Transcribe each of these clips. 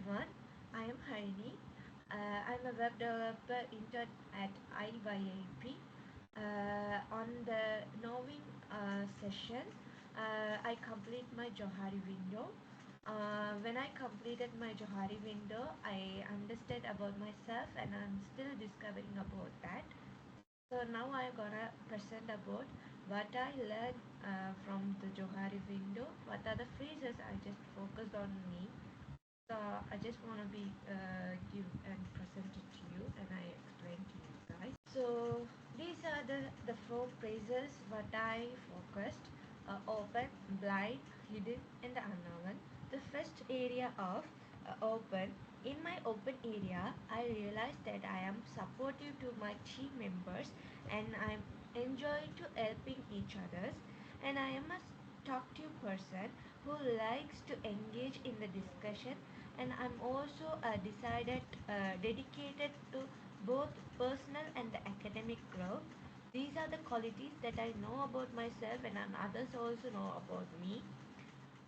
everyone. I am Harini. I'm a web developer intern at IYAP. On the knowing session, I complete my Johari window. When I completed my Johari window, I understood about myself and I'm still discovering about that. So now I'm gonna present about what I learned from the Johari window. What are the phrases I just focused on me. So I just want to be give and present it to you, and I explain to you guys. So these are the four phrases what I focused: open, blind, hidden, and the unknown. The first area of open. In my open area, I realized that I am supportive to my team members, and I'm enjoying to helping each others, and I am a talkative person who likes to engage in the discussion, and I'm also decided dedicated to both personal and the academic growth. These are the qualities that I know about myself and others also know about me.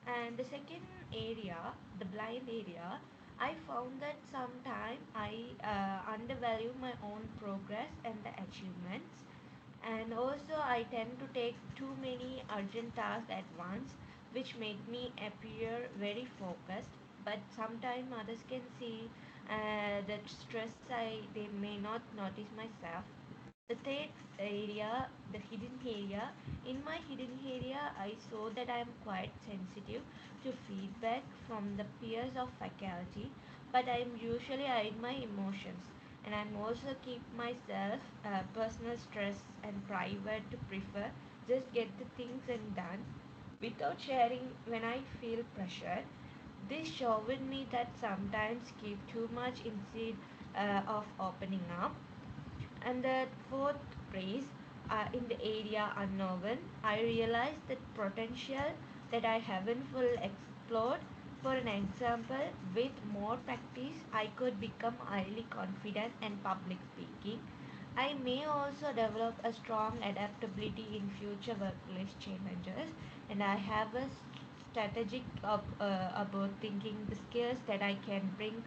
And the second area, the blind area, I found that sometimes I undervalue my own progress and the achievements, and also I tend to take too many urgent tasks at once, which make me appear very focused, but sometimes others can see that stress they may not notice myself. The third area, the hidden area. In my hidden area, I saw that I am quite sensitive to feedback from the peers of faculty, but I am usually hide my emotions, and I'm also keep myself personal stress and private to prefer just get the things and done without sharing when I feel pressured. This showed me that sometimes keep too much instead of opening up. And the fourth phrase, in the area unknown, I realized that potential that I haven't fully explored. For an example, with more practice, I could become highly confident in public speaking. I may also develop a strong adaptability in future workplace challenges, and I have a strategic about thinking the skills that I can bring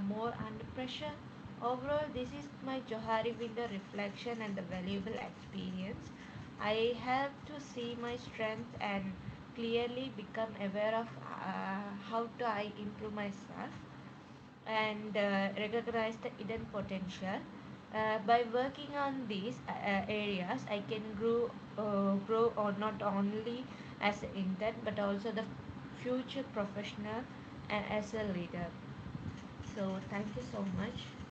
more under pressure. Overall, this is my Johari window reflection and the valuable experience. I have to see my strength and clearly become aware of how to I improve myself and recognize the hidden potential. By working on these areas, I can grow or not only as an intern but also the future professional and as a leader. So thank you so much.